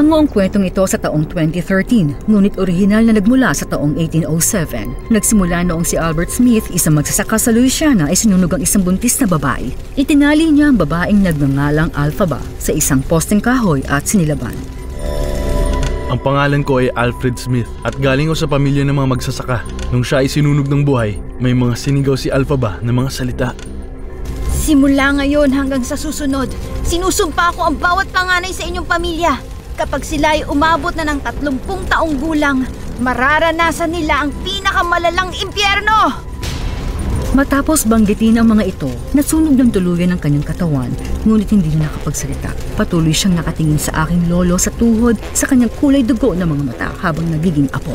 Natungo ang kwentong ito sa taong 2013, ngunit orihinal na nagmula sa taong 1807. Nagsimula noong si Albert Smith, isang magsasaka sa Louisiana, ay sinunog ang isang buntis na babae. Itinali niya ang babaeng nagngangalang Alphaba sa isang posteng kahoy at sinilaban. Ang pangalan ko ay Alfred Smith at galing ko sa pamilya ng mga magsasaka. Nung siya ay sinunog ng buhay, may mga sinigaw si Alphaba na mga salita. Simula ngayon hanggang sa susunod, sinusumpa ko ang bawat panganay sa inyong pamilya. Kapag sila ay umabot na ng 30 taong gulang, mararanasan nila ang pinakamalalang impyerno! Matapos banggitin ang mga ito, nasunog ng tuluyan ang kanyang katawan, ngunit hindi na nakapagsalita. Patuloy siyang nakatingin sa aking lolo sa tuhod sa kanyang kulay dugo na mga mata habang nagiging apo.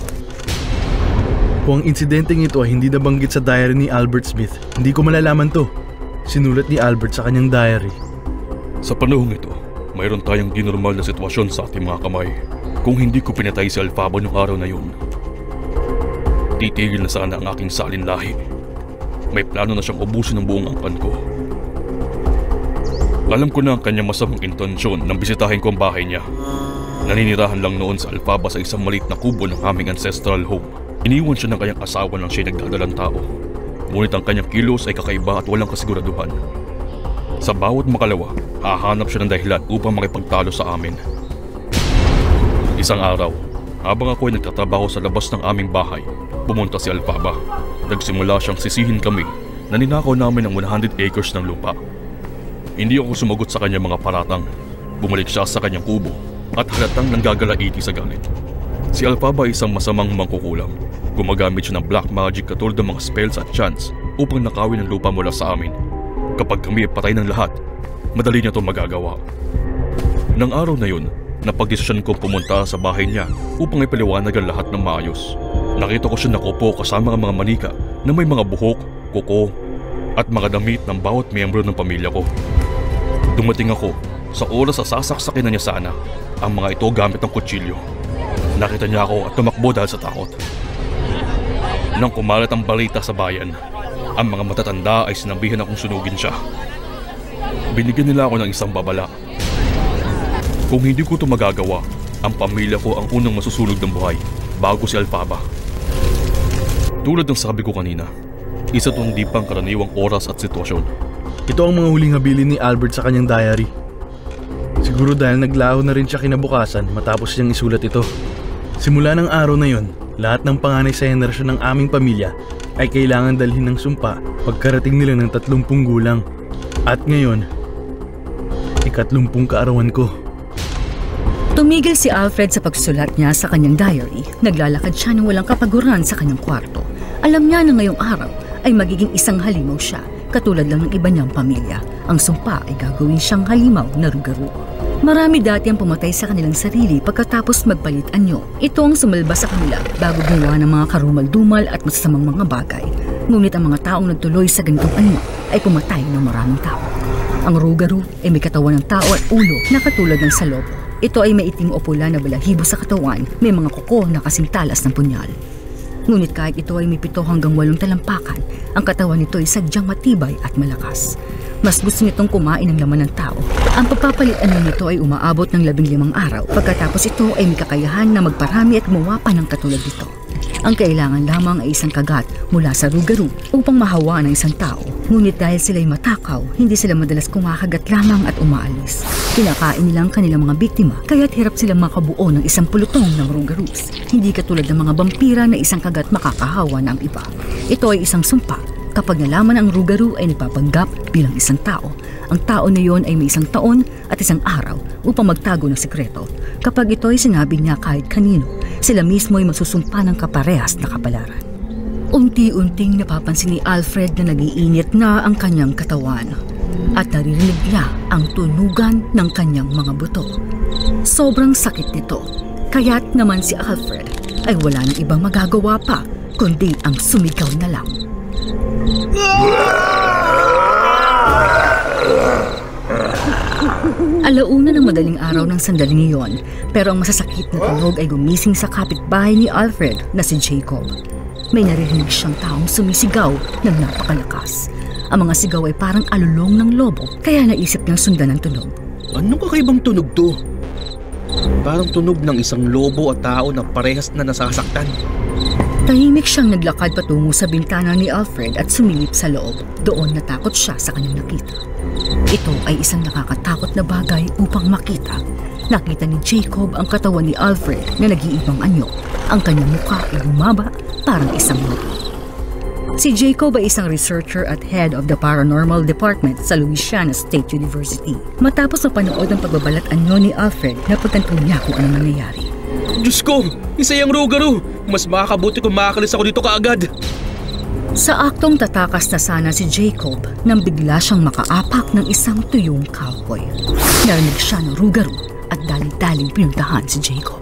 Kung ang insidenteng ito ay hindi nabanggit sa diary ni Albert Smith, hindi ko malalaman to. Sinulat ni Albert sa kanyang diary. Sa panahong ito, mayroon tayong di normal na sitwasyon sa ating mga kamay. Kung hindi ko pinatay si Alphaba noong araw na yun, titigil na sana ang aking salin lahi. May plano na siyang ubusin ng buong angkan ko. Alam ko na ang kanyang masamang intensyon nang bisitahin ko ang bahay niya. Naninirahan lang noon sa Alphaba sa isang maliit na kubo ng aming ancestral home. Iniwan siya ng kanyang asawa nang siya'y nagdadalang tao. Ngunit ang kanyang kilos ay kakaiba at walang kasiguraduhan. Sa bawat makalawa, hahanap siya ng dahilan upang makipagtalo sa amin. Isang araw, habang ako ay nagtatrabaho sa labas ng aming bahay, pumunta si Alphaba. Nagsimula siyang sisihin kami na ninakaw namin ang 100 acres ng lupa. Hindi ako sumagot sa kanyang mga paratang. Bumalik siya sa kanyang kubo at halatang nanggagalaiti sa galit. Si Alphaba ay isang masamang mangkukulam. Gumagamit siya ng black magic katulad ng mga spells at chants upang nakawin ang lupa mula sa amin. Kapag kami ay patay ng lahat, madali niya ito magagawa. Nang araw na yun, napagdesisyon kong pumunta sa bahay niya upang ipaliwanag ang lahat ng maayos. Nakita ko siya nakupo kasama ang mga manika na may mga buhok, kuko at mga damit ng bawat miyembro ng pamilya ko. Dumating ako sa oras sa sasaksakin na niya sana ang mga ito gamit ng kutsilyo. Nakita niya ako at tumakbo dahil sa takot. Nang kumalat ang balita sa bayan, ang mga matatanda ay sinabihan akong sunugin siya. Binigyan nila ako ng isang babala. Kung hindi ko ito magagawa, ang pamilya ko ang unang masusunog ng buhay bago si Alphaba. Tulad ng sabi ko kanina, isa itong di pang karaniwang oras at sitwasyon. Ito ang mga huling habilin ni Albert sa kanyang diary. Siguro dahil naglaho na rin siya kinabukasan matapos siyang isulat ito. Simula ng araw na yon, lahat ng panganay sa henerasyon ng aming pamilya ay kailangan dalhin ng sumpa pagkarating nila ng 30 gulang. At ngayon, 30 kaarawan ko. Tumigil si Alfred sa pagsulat niya sa kanyang diary. Naglalakad siya ng walang kapaguran sa kanyang kwarto. Alam niya na ngayong araw ay magiging isang halimaw siya, katulad lang ng iba niyang pamilya. Ang sumpa ay gagawin siyang halimaw na rugaru. Marami dati ang pumatay sa kanilang sarili pagkatapos magpalit anyo. Ito ang sumalba sa kanila bago gumawa ng mga karumal-dumal at masasamang mga bagay. Ngunit ang mga taong nagtuloy sa ganitong anyo ay pumatay ng maraming tao. Ang rugaru ay may katawan ng tao at ulo na katulad ng sa lobo. Ito ay maitim o pula na balahibo sa katawan, may mga kuko na kasing talas ng punyal. Ngunit kahit ito ay may 7 hanggang 8 talampakan, ang katawan nito ay sadyang matibay at malakas. Mas gusto nitong kumain ng laman ng tao. Ang pagpapalitan nito ay umaabot ng 15 araw, pagkatapos ito ay may kakayahan na magparami at gumawa pa ng katulad nito. Ang kailangan lamang ay isang kagat mula sa rugaru upang mahawa ng isang tao. Ngunit dahil sila'y matakaw, hindi sila madalas kumakagat lamang at umaalis. Kinakain nila ang kanilang mga biktima, kaya't hirap silang makabuo ng isang pulutong ng rugarus. Hindi katulad ng mga vampira na isang kagat makakahawa ng iba. Ito ay isang sumpa. Kapag nalaman ang rugaru ay nagpapanggap bilang isang tao. Ang tao na yon ay may 1 taon at 1 araw upang magtago ng sekreto. Kapag ito ay sinabi niya kahit kanino, sila mismo ay masusumpa ng kaparehas na kapalaran. Unti-unting napapansin ni Alfred na nag-iinit na ang kanyang katawan at naririnig niya ang tunugan ng kanyang mga buto. Sobrang sakit nito, kaya't naman si Alfred ay wala nang ibang magagawa pa kundi ang sumigaw na lang. Alauna ng madaling araw ng sandaling iyon, pero ang masasakit na tunog ay gumising sa kapitbahay ni Alfred na si Jacob. May naririnig siyang taong sumisigaw ng napakalakas. Ang mga sigaw ay parang alulong ng lobo, kaya naisip niyang sundan ang tunog. Anong kakaibang tunog to? Parang tunog ng isang lobo at tao na parehas na nasasaktan. Tahimik siyang naglakad patungo sa bintana ni Alfred at sumilip sa loob. Doon natakot siya sa kanyang nakita. Ito ay isang nakakatakot na bagay upang makita. Nakita ni Jacob ang katawan ni Alfred na nag-iibang anyo. Ang kanyang mukha ay bumaba parang isang lobo. Si Jacob ay isang researcher at head of the paranormal department sa Louisiana State University. Matapos mapanood ang pagbabalat anyo ni Alfred, napagtanto niya kung anong nangyayari. Diyos ko! Isa yung Rougarou! Mas makakabuti kung makakalis ako dito kaagad! Sa aktong tatakas na sana si Jacob nang bigla siyang makaapak ng isang tuyong cowboy. Narinig siya ng Rougarou at dali-daling pinuntahan si Jacob.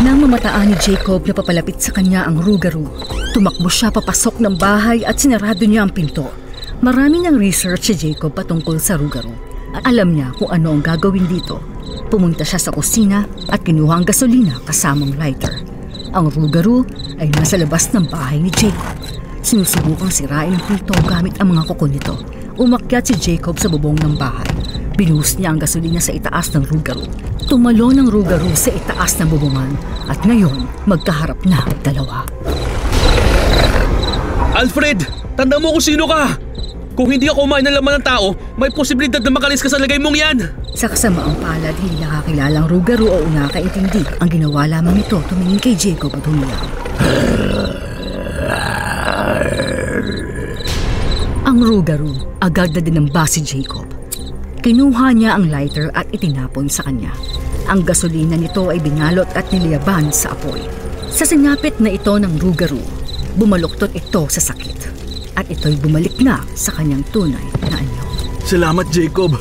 Nang mamataan ni Jacob na papalapit sa kanya ang Rougarou, tumakbo siya papasok ng bahay at sinarado niya ang pinto. Marami ng research si Jacob patungkol sa Rougarou. Alam niya kung ano ang gagawin dito. Pumunta siya sa kusina at kinuha ang gasolina kasamang lighter. Ang Rougarou ay nasa labas ng bahay ni Jacob. Sinusubukang sirain ang pinto gamit ang mga kuko nito. Umakyat si Jacob sa bubong ng bahay. Binuhos niya ang gasolina sa itaas ng Rougarou. Tumalo ng Rougarou sa itaas ng bubungan at ngayon magkaharap na ang dalawa. Alfred! Tanda mo kung sino ka! Kung hindi ako kumain ng laman ng tao, may posibilidad na makalis ka sa lagay mong yan! Sa kasamaang palad, hindi nakakilala ang Rougarou o nakakaintindi. Ang ginawa lamang ito, tumingin kay Jacob at humiyaw. Ang Rougarou, agad na dinamba si Jacob. Kinuha niya ang lighter at itinapon sa kanya. Ang gasolina nito ay binalot at niliyaban sa apoy. Sa sinapit na ito ng Rougarou, bumaluktot ito sa sakit. At ito'y bumalik na sa kanyang tunay na anyo. Salamat, Jacob.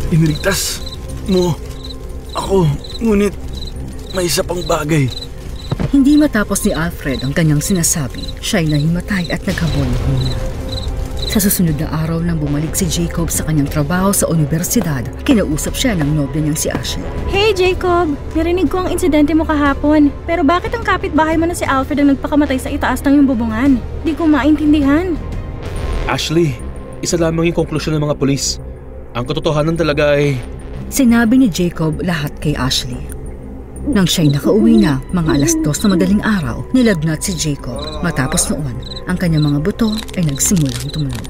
Iniligtas mo ako, ngunit may isa pang bagay. Hindi matapos ni Alfred ang kanyang sinasabi, siya'y nahimatay at naghabol ng hina. Sa susunod na araw nang bumalik si Jacob sa kanyang trabaho sa universidad, kinausap siya ng nobya niyang si Ashley. Hey Jacob! Narinig ko ang insidente mo kahapon. Pero bakit ang kapitbahay mo na si Alfred ang nagpakamatay sa itaas ng iyong bubungan? Di ko maintindihan. Ashley, isa lamang yung konklusyon ng mga pulis. Ang katotohanan talaga ay... Sinabi ni Jacob lahat kay Ashley. Nang siya'y nakauwi na, mga 2:00 na madaling araw, nilagnat si Jacob. Matapos noon, ang kanyang mga buto ay nagsimulang tumunog.